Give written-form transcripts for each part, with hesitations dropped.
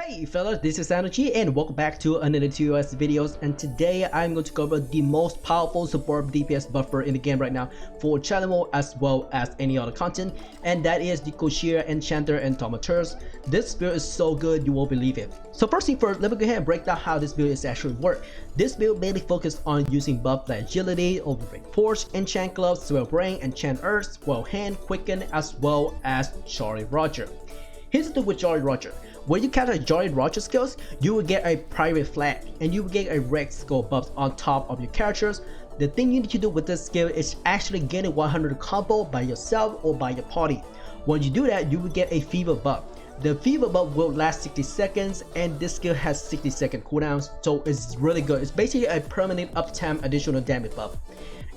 Hey fellas, this is Energy and welcome back to another TOS videos, and today I'm going to cover the most powerful support DPS buffer in the game right now for channel as well as any other content, and that is the corsair, enchanter, and thaumaturge. This build is so good you won't believe it. So first thing first, let me go ahead and break down how this build is actually work. This build mainly focuses on using buff like agility, overbreak force, enchant gloves, swell brain, enchant earth, swell hand, quicken, as well as Jolly Roger. Here's the thing with Jolly Roger. When you capture Jolly Roger skills, you will get a private flag and you will get a red skill buff on top of your characters. The thing you need to do with this skill is actually getting 100 combo by yourself or by your party. When you do that, you will get a fever buff. The fever buff will last 60 seconds and this skill has 60-second cooldowns, so it's really good. It's basically a permanent uptime additional damage buff.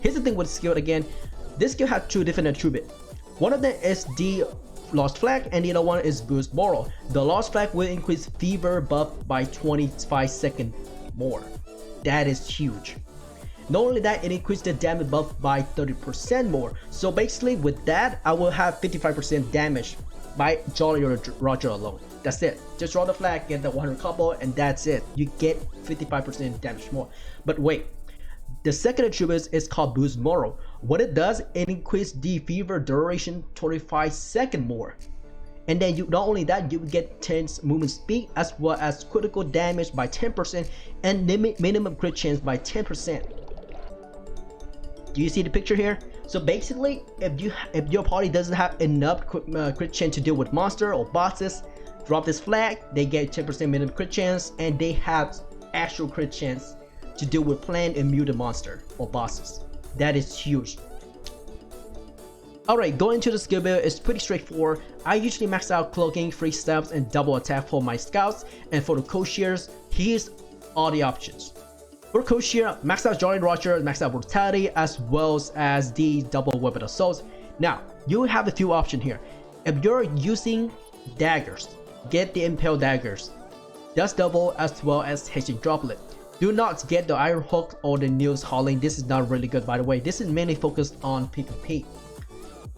Here's the thing with the skill again. This skill has two different attributes. One of them is the Lost Flag and the other one is Boost Moral. The Lost Flag will increase fever buff by 25 seconds more. That is huge. Not only that, it increases the damage buff by 30% more. So basically with that, I will have 55% damage by Jolly Roger alone. That's it. Just draw the flag, get the 100 combo, and that's it. You get 55% damage more. But wait. The second attribute is called Boost Moral. What it does, it increases the fever duration 25 seconds more. And then not only that, you will get 10 movement speed as well as critical damage by 10% and minimum crit chance by 10%. Do you see the picture here? So basically, if your party doesn't have enough crit chance to deal with monster or bosses, drop this flag, they get 10% minimum crit chance and they have actual crit chance to deal with planned and muted monster or bosses. That is huge. Alright, going to the skill build is pretty straightforward. I usually max out cloaking, free steps, and double attack for my scouts, and for the corsair, here's all the options. For corsair, max out Jolly Roger, max out brutality, as well as the double weapon assaults. Now, you have a few options here. If you're using daggers, get the impale daggers. That's double as well as hexing droplet. Do not get the iron hook or the nails hauling. This is not really good, by the way. This is mainly focused on PvP.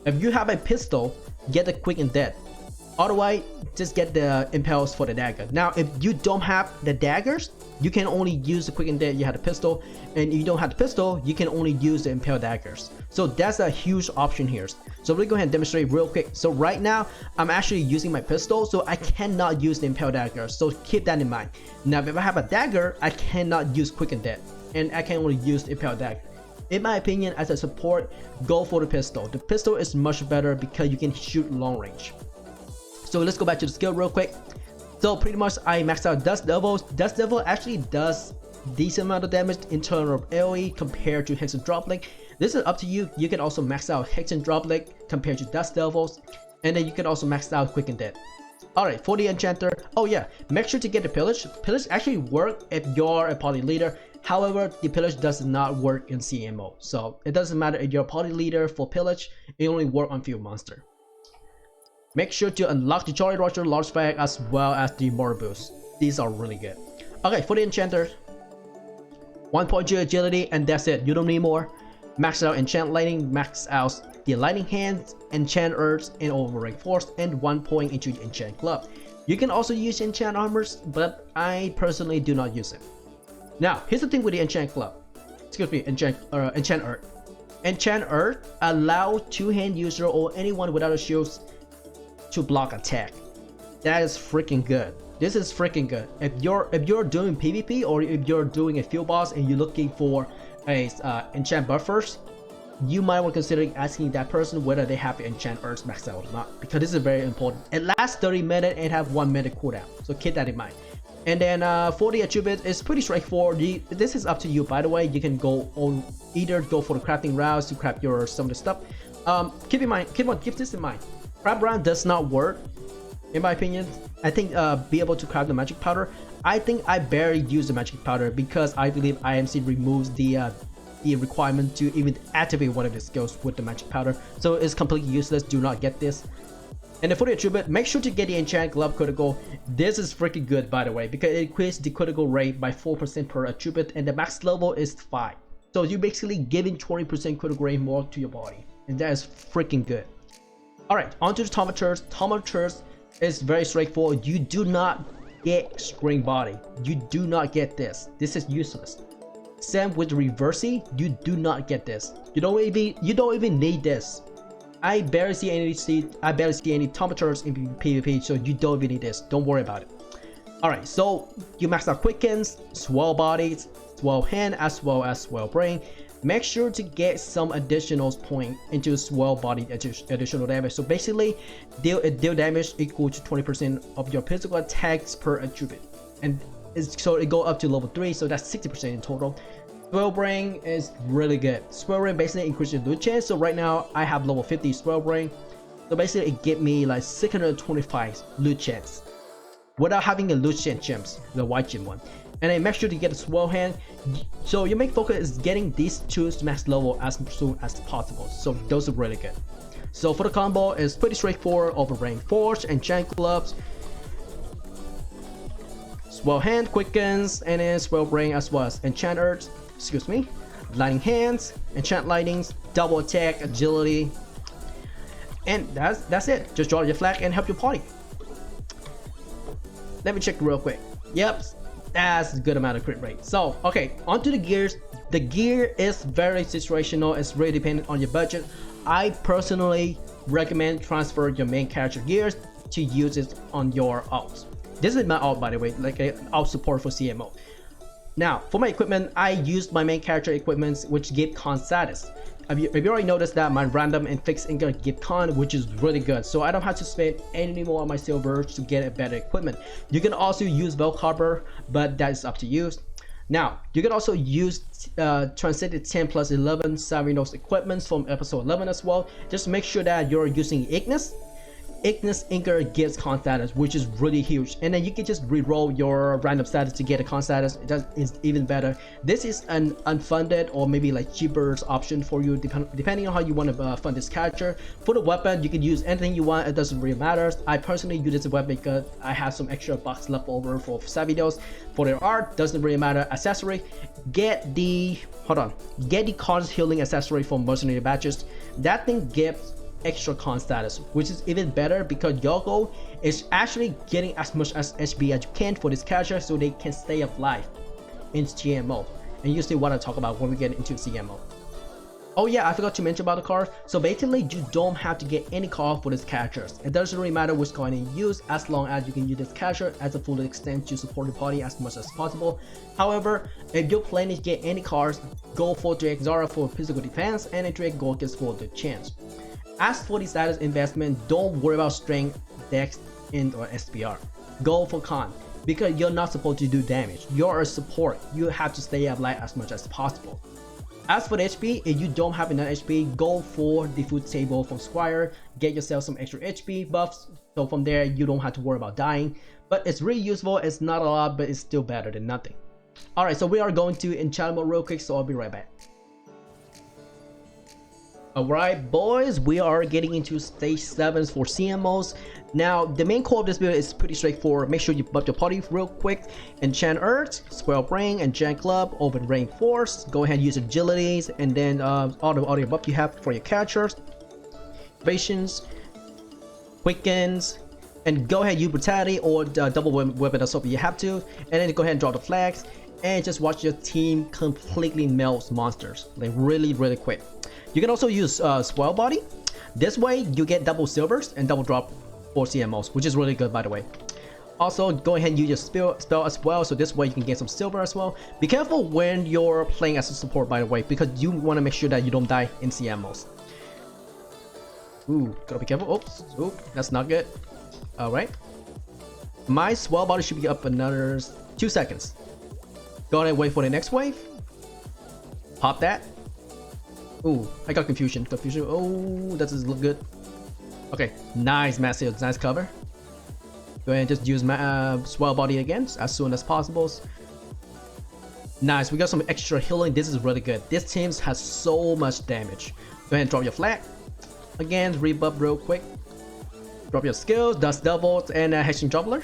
If you have a pistol, get the quick and dead. Otherwise, just get the impales for the dagger. Now, if you don't have the daggers, you can only use the quick and dead. You have the pistol, and if you don't have the pistol, you can only use the impale daggers. So that's a huge option here. So we'll go ahead and demonstrate real quick. So right now, I'm actually using my pistol, so I cannot use the impale dagger. So keep that in mind. Now, if I have a dagger, I cannot use quick and dead, and I can only use the impale dagger. In my opinion, as a support, go for the pistol. The pistol is much better because you can shoot long range. So let's go back to the skill real quick. So pretty much I maxed out Dust Devils. Dust Devil actually does decent amount of damage in terms of AoE compared to Hex and Droplet. This is up to you. You can also max out Hex and Droplet compared to Dust Devils, and then you can also max out Quick and Dead. Alright, for the enchanter, oh yeah, make sure to get the pillage. Pillage actually work if you're a party leader. However, the pillage does not work in CMO. So it doesn't matter if you're a party leader for pillage, it only works on field monster. Make sure to unlock the Jolly Roger large flag as well as the Moral boost. These are really good. Okay, for the enchanter, 1.0 agility and that's it. You don't need more. Max out enchant lightning, max out the lightning hands, enchant earth, and overbreak force, and 1 point into enchant glove. You can also use enchant armors, but I personally do not use it. Now, here's the thing with the enchant glove. Excuse me, enchant earth. Enchant earth allow two-hand user or anyone without a shield to block attack. That is freaking good. This is freaking good. If you're doing PvP or if you're doing a field boss and you're looking for a enchant buffers, you might want to consider asking that person whether they have the enchant earth maxed out or not, because this is very important. It lasts 30 minutes and have 1 minute cooldown, so keep that in mind. And then for the attribute, it's pretty straightforward. This is up to you, by the way. You can go on either go for the crafting routes to craft your some of the stuff. Keep this in mind. Craft round does not work, in my opinion. I think be able to craft the magic powder. I think I barely use the magic powder because I believe IMC removes the requirement to even activate one of the skills with the magic powder, so it's completely useless. Do not get this. And then for the attribute, make sure to get the enchant glove critical. This is freaking good, by the way, because it increases the critical rate by 4% per attribute, and the max level is 5. So you're basically giving 20% critical rate more to your body, and that is freaking good. Alright, onto the thaumaturge. Thaumaturge is very straightforward. You do not get string body. You do not get this. This is useless. Same with reversey, you do not get this. You don't even need this. I barely see any thaumaturge in PvP, so you don't even need this. Don't worry about it. Alright, so you max out quickens, swell bodies, swell hand, as well as swell brain. Make sure to get some additional point into swell body additional damage. So basically, deal damage equal to 20% of your physical attacks per attribute, and so it go up to level 3, so that's 60% in total. Swell brain is really good. Swell brain basically increases your loot chance. So right now I have level 50 swell brain, so basically it give me like 625 loot chance without having a loot chance gems, the white gem one. And then make sure to get a swell hand. So your main focus is getting these two to max level as soon as possible. So those are really good. So for the combo, it's pretty straightforward over rank forge and giant gloves. Swell hand quickens, and then swell brain as well as enchanters. Excuse me. Lightning hands, enchant lightnings, double attack, agility, and that's it. Just draw your flag and help your party. Let me check real quick. Yep, that's a good amount of crit rate. So okay, onto the gears. The gear is very situational. It's really dependent on your budget. I personally recommend transfer your main character gears to use it on your alts. This is my alt, by the way, like an alt support for CMO. Now, for my equipment, I used my main character equipments, which give con status. Have you already noticed that my random and fixed ingot give con, which is really good. So I don't have to spend any more on my silver to get a better equipment. You can also use Velcarbor, but that's up to you. Now, you can also use Transcended 10 plus 11 Savinos equipments from episode 11 as well. Just make sure that you're using Ignis. Ignis Ingot gives con status, which is really huge, and then you can just re-roll your random status to get a con status. It's even better. This is an unfunded or maybe like cheaper option for you, depending on how you want to fund this character. For the weapon, you can use anything you want. It doesn't really matter. I personally use this weapon because I have some extra bucks left over for Savinos. For their art, doesn't really matter. Accessory, get the Cause Healing accessory from Mercenary Badges. That thing gives extra con status, which is even better because your goal is actually getting as much as HP as you can for this character so they can stay alive in GMO. And you see what I talk about when we get into CMO. Oh yeah, I forgot to mention about the card. So basically, you don't have to get any card for this character. It doesn't really matter which card you use, as long as you can use this character as a full extent to support the party as much as possible. However, if you're planning to get any cards, go for Drake Zara for physical defense and a Drake Gorgas for the chance. As for the status investment, don't worry about strength, dex, int, or SPR. Go for con, because you're not supposed to do damage. You're a support. You have to stay alive as much as possible. As for the HP, if you don't have enough HP, go for the food table from Squire. Get yourself some extra HP buffs, so from there you don't have to worry about dying. But it's really useful. It's not a lot, but it's still better than nothing. Alright, so we are going to enchant mode real quick, so I'll be right back. Alright boys, we are getting into stage 7s for CMOs. Now the main core of this build is pretty straightforward. Make sure you buff your party real quick. Enchant Earth, Swell Brain, Enchant Club, Open Rain Force. Go ahead and use agilities, and then all the buff you have for your characters. Patience, Quickens, and go ahead and use Brutality or double weapon assault if you have to. And then go ahead and draw the flags and just watch your team completely melt monsters, like really quick. You can also use Swell Body. This way you get double silvers and double drop for CMOs, which is really good by the way. Also go ahead and use your spell as well, so this way you can get some silver as well. Be careful when you're playing as a support by the way, because you want to make sure that you don't die in CMOs. Ooh, gotta be careful. Oops, ooh, that's not good. Alright. My Swell Body should be up another 2 seconds. Go ahead and wait for the next wave. Pop that. Ooh, I got confusion. Oh, that doesn't look good. Okay, nice massive, nice cover. Go ahead and just use my Swell Body again as soon as possible. Nice, we got some extra healing. This is really good. This team has so much damage. Go ahead and drop your flag. Again, rebuff real quick. Drop your skills, dust doubles, and Hexing Droppler.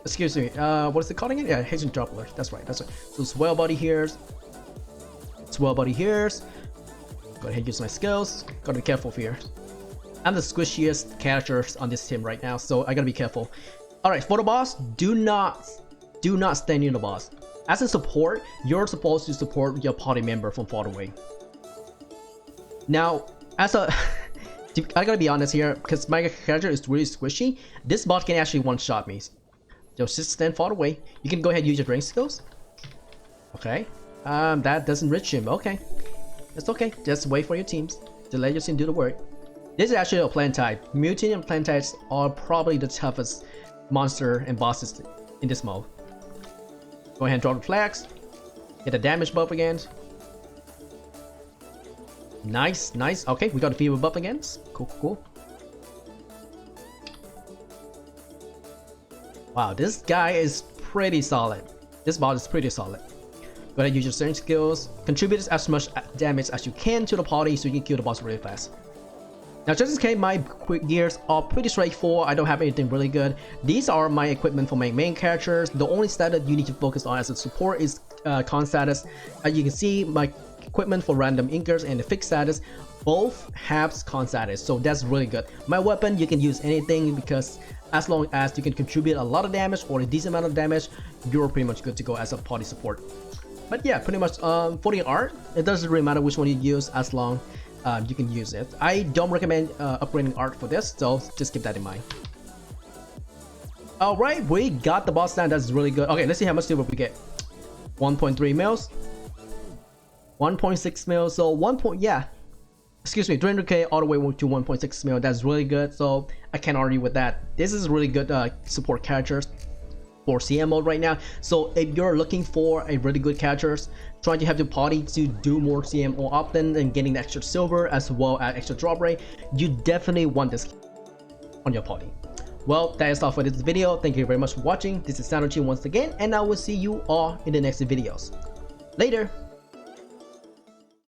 Excuse me, what is it called again? Yeah, Hexing Droppler. That's right. So Swell Body here. Swell Body here. Go ahead and use my skills. Gotta be careful here. I'm the squishiest characters on this team right now, so I gotta be careful. Alright, for the boss, do not stand near the boss. As a support, you're supposed to support your party member from far away. Now, as a I gotta be honest here, because my character is really squishy, this boss can actually one-shot me. So just stand far away. You can go ahead and use your range skills. Okay. That doesn't reach him. Okay. It's okay. Just wait for your teams to let your team do the work. This is actually a plant type. Mutant and plant types are probably the toughest monster and bosses in this mode. Go ahead and draw the flags. Hit the damage buff again. Nice, nice. Okay, we got the fever buff again. Cool, cool, cool. Wow, this guy is pretty solid. This boss is pretty solid. Go ahead and use your certain skills. Contribute as much damage as you can to the party so you can kill the boss really fast. Now, just in case, my quick gears are pretty straightforward. I don't have anything really good. These are my equipment for my main characters. The only stat that you need to focus on as a support is con status. As you can see, my equipment for random inkers and the fixed status both have con status, so that's really good. My weapon, you can use anything because as long as you can contribute a lot of damage or a decent amount of damage, you're pretty much good to go as a party support. But yeah, pretty much for the art, it doesn't really matter which one you use as long you can use it. I don't recommend upgrading art for this, so just keep that in mind. Alright, we got the boss down. That's really good. Okay, let's see how much silver we get. 1.3 mils, 1.6 mils, so 300k all the way to 1.6 mil. That's really good, so I can't argue with that. This is really good support characters for CM mode right now. So if you're looking for a really good characters, trying to have your party to do more CM more often and getting the extra silver as well as extra drop rate, you definitely want this on your party. Well, that is all for this video. Thank you very much for watching. This is thaumaturge once again, and I will see you all in the next videos. Later.